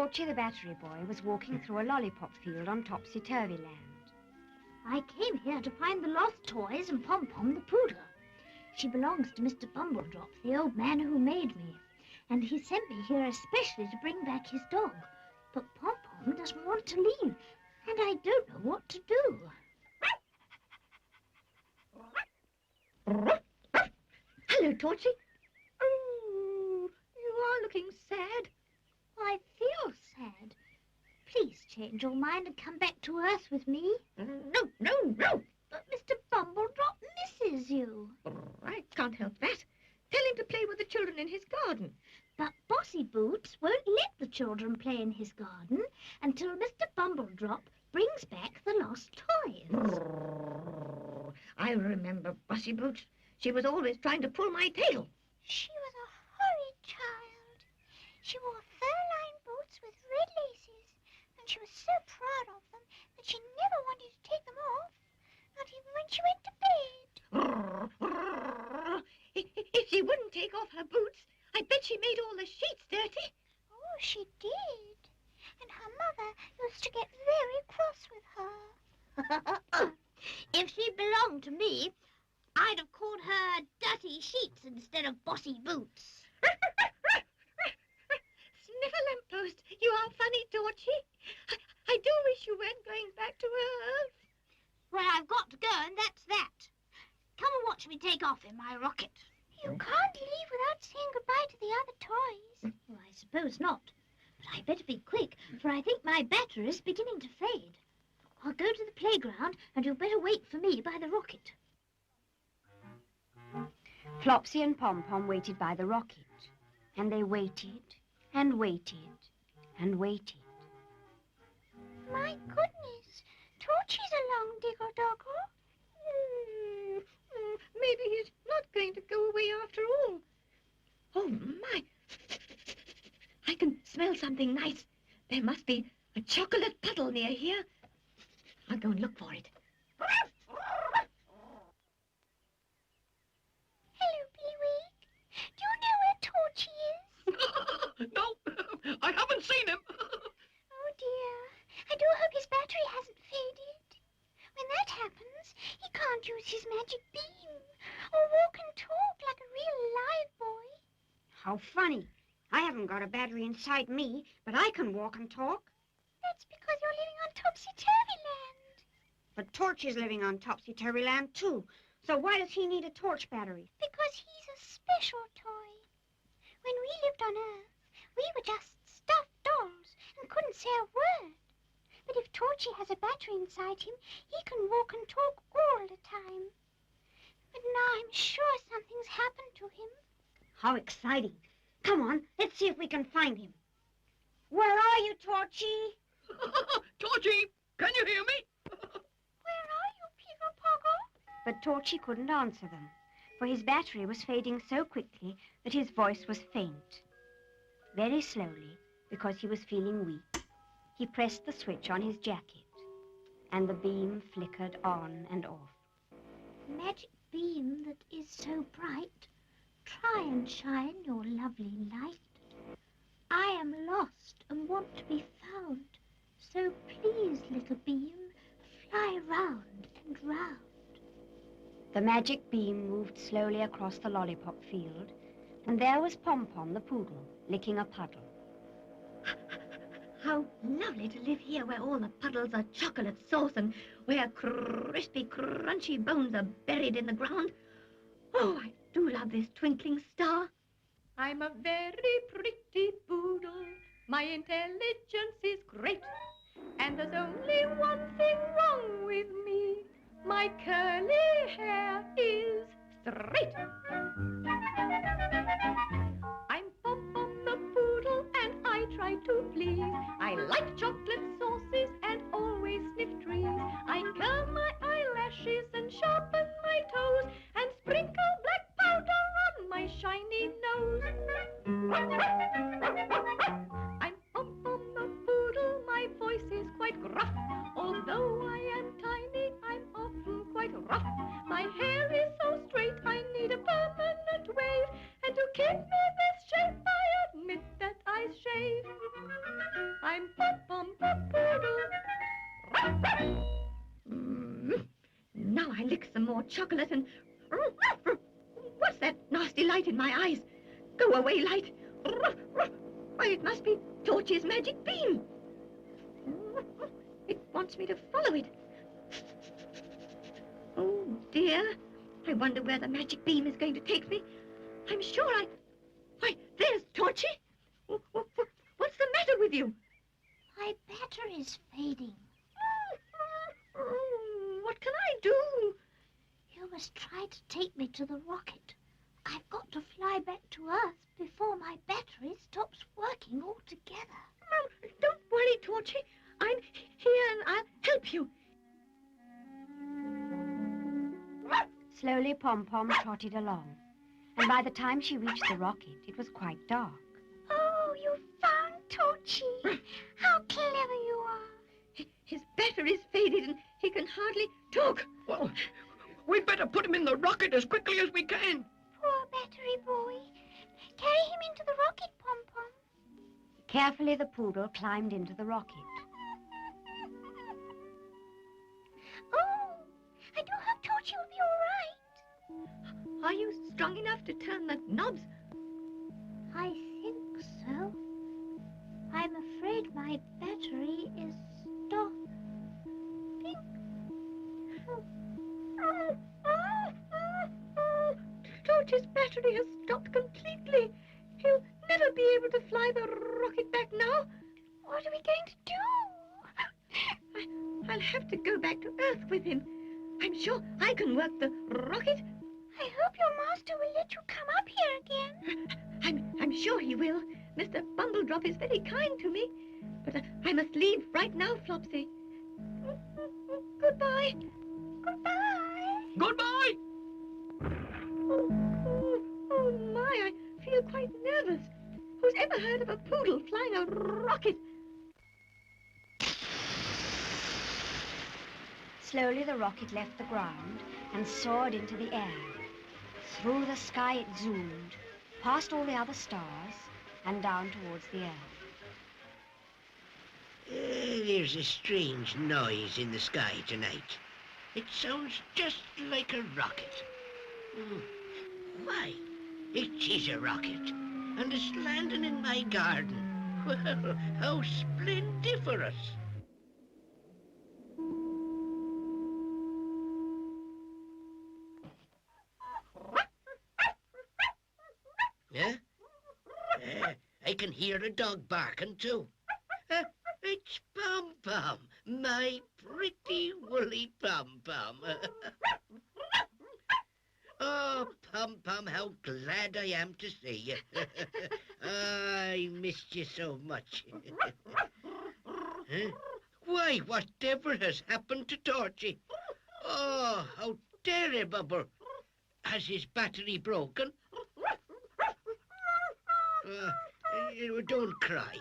Torchy the Battery Boy was walking through a lollipop field on Topsy-Turvy Land. I came here to find the lost toys and Pom-Pom the poodle. She belongs to Mr. Bumble-Drop, the old man who made me. And he sent me here especially to bring back his dog. But Pom-Pom doesn't want to leave, and I don't know what to do. Hello, Torchy. Oh, you are looking sad. I feel sad. Please change your mind and come back to Earth with me. No, no, no. But Mr. Bumble-Drop misses you. I can't help that. Tell him to play with the children in his garden. But Bossy Boots won't let the children play in his garden until Mr. Bumble-Drop brings back the lost toys. I remember Bossy Boots. She was always trying to pull my tail. She was a horrid child. She wore fur-lined boots with red laces, and she was so proud of them that she never wanted to take them off, not even when she went to bed. If she wouldn't take off her boots, I bet she made all the sheets dirty. Oh, she did. And her mother used to get very cross with her. If she belonged to me, I'd have called her Dirty Sheets instead of Bossy Boots. Sniff a lamppost. You are funny, Torchy. I do wish you weren't going back to Earth. Well, I've got to go, and that's that. Come and watch me take off in my rocket. You can't leave without saying goodbye to the other toys. Well, I suppose not. But I better be quick, for I think my battery is beginning to fade. I'll go to the playground, and you'll better wait for me by the rocket. Flopsy and Pom-Pom waited by the rocket, and they waited and waited and waited. My goodness, Torchy's along, Diggle-Doggle. Maybe he's not going to go away after all. Oh, my. I can smell something nice. There must be a chocolate puddle near here. I'll go and look for it. Hello, Beewig. Do you know where Torchy is? No, I haven't seen him. Oh, dear. I do hope his battery hasn't faded. When that happens, he can't use his magic beam or walk and talk like a real live boy. How funny. I haven't got a battery inside me, but I can walk and talk. That's because you're living on Topsy-Turvy Land. But Torchy's living on Topsy-Turvy Land, too. So why does he need a torch battery? Because he's a special toy. When we lived on Earth, we were just stuffed dolls and couldn't say a word. But if Torchy has a battery inside him, he can walk and talk all the time. But now I'm sure something's happened to him. How exciting. Come on, let's see if we can find him. Where are you, Torchy? Torchy, can you hear me? Where are you, Piggle-Poggle? But Torchy couldn't answer them, for his battery was fading so quickly that his voice was faint. Very slowly, because he was feeling weak, he pressed the switch on his jacket, and the beam flickered on and off. Magic beam that is so bright, try and shine your lovely light. I am lost and want to be found, so please, little beam, fly round and round. The magic beam moved slowly across the lollipop field, and there was Pom-Pom the poodle, licking a puddle. How lovely to live here where all the puddles are chocolate sauce and where crispy, crunchy bones are buried in the ground. Oh, I do love this twinkling star. I'm a very pretty poodle. My intelligence is great. And there's only one thing wrong with me. My curly hair is straight. I'm Pom-Pom the poodle and I try to please. I like chocolate sauces and always sniff trees. I curl my eyelashes and sharpen my toes and sprinkle black powder on my shiny nose. I'm Pom-Pom the poodle, my voice is quite gruff. Although I am tiny, I'm often quite rough. My hair is so straight, I need a permanent wave. And to keep me this shape, I admit that I shave. Now I lick some more chocolate and... What's that nasty light in my eyes? Go away, light. Why, it must be Torchy's magic beam. It wants me to follow it. Oh, dear. I wonder where the magic beam is going to take me. I'm sure Why, there's Torchy. What's the matter with you? My battery's fading. Oh, what can I do? You must try to take me to the rocket. I've got to fly back to Earth before my battery stops working altogether. Oh, don't worry, Torchy. I'm here and I'll help you. Slowly, Pom-Pom trotted along, and by the time she reached the rocket, it was quite dark. Oh, you found Torchy. How clever you are. His battery's faded and he can hardly talk. Well, we'd better put him in the rocket as quickly as we can. Poor battery boy. Carry him into the rocket, Pom-Pom. Carefully, the poodle climbed into the rocket. Oh, I do hope Torchy will be all right. Are you strong enough to turn the knobs? I think so. I'm afraid my battery is stopping. Torchy's battery has stopped completely. He'll never be able to fly the rocket back now. What are we going to do? I'll have to go back to Earth with him. I'm sure I can work the rocket. I hope your master will let you come up here again. I'm sure he will. Mr. Bumble-Drop is very kind to me. But I must leave right now, Flopsy. Goodbye. Goodbye. Goodbye. Oh, my, I feel quite nervous. Who's ever heard of a poodle flying a rocket? Slowly, the rocket left the ground and soared into the air. Through the sky it zoomed, past all the other stars, and down towards the earth. There's a strange noise in the sky tonight. It sounds just like a rocket. Why? It is a rocket, and it's landing in my garden. Well, how splendiferous! Yeah? I can hear a dog barking too. It's Pom-Pom, my pretty woolly Pom-Pom. Oh, Pom-Pom, how glad I am to see you. I missed you so much. Huh? Why, whatever has happened to Torchy? Oh, how terrible. Has his battery broken? Don't cry.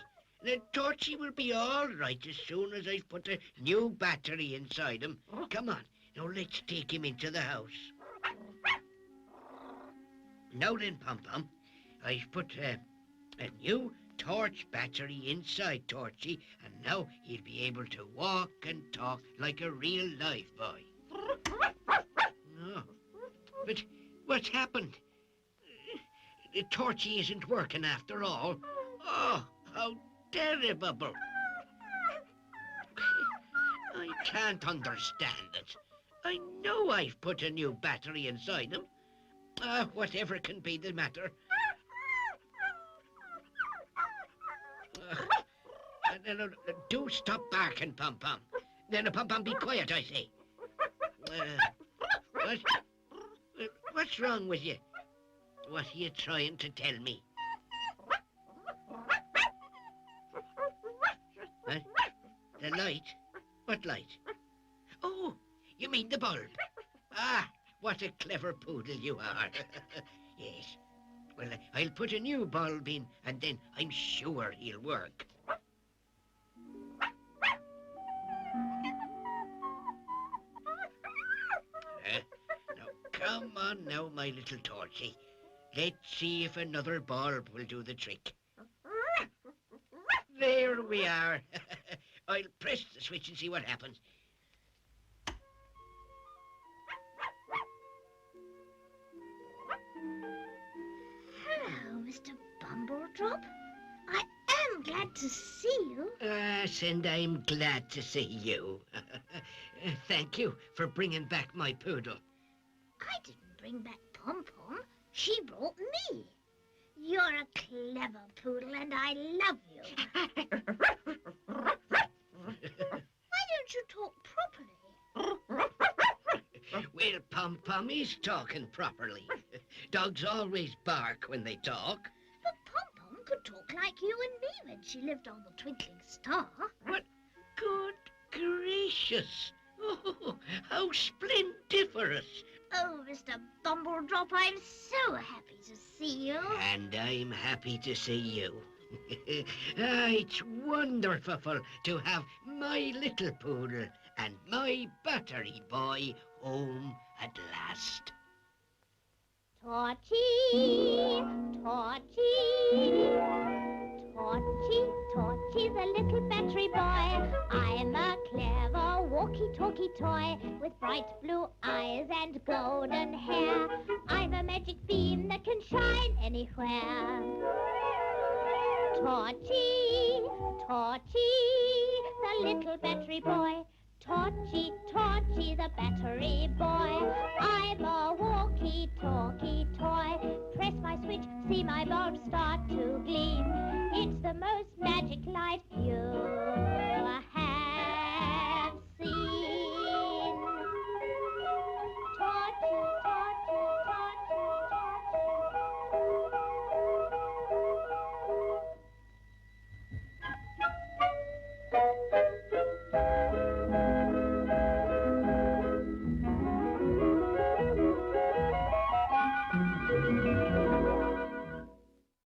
Torchy will be all right as soon as I've put a new battery inside him. Come on, now let's take him into the house. Now then, Pom-Pom, I've put a new torch battery inside Torchy, and now he'll be able to walk and talk like a real live boy. No, but what's happened? Torchy isn't working after all. Oh, how terrible. I can't understand it. I know I've put a new battery inside him. Whatever can be the matter. No, do stop barking, Pom-Pom. No, Pom-Pom, be quiet, I say. What's wrong with you? What are you trying to tell me? Huh? The light? What light? Oh, you mean the bulb? Ah, what a clever poodle you are. Yes. Well, I'll put a new bulb in, and then I'm sure he'll work. Now, come on now, my little Torchy. Let's see if another bulb will do the trick. There we are. I'll press the switch and see what happens. Bumble-Drop. I am glad to see you. Yes, and I'm glad to see you. Thank you for bringing back my poodle. I didn't bring back Pom-Pom. She brought me. You're a clever poodle and I love you. Why don't you talk properly? Well, Pom-Pom is talking properly. Dogs always bark when they talk. But Pom-Pom could talk like you and me when she lived on the Twinkling Star. What good gracious. Oh, how splendiferous. Oh, Mr. Bumble-Drop, I'm so happy to see you. And I'm happy to see you. It's wonderful to have my little poodle and my battery boy home at last. Torchy, Torchy, Torchy, Torchy, the little battery boy. I'm a clever walkie-talkie toy with bright blue eyes and golden hair. I'm a magic beam that can shine anywhere. Torchy, Torchy, the little battery boy. Torchy, Torchy, the battery boy. I'm a walkie-talkie toy. Press my switch, see my bulb start to gleam. It's the most magic light view.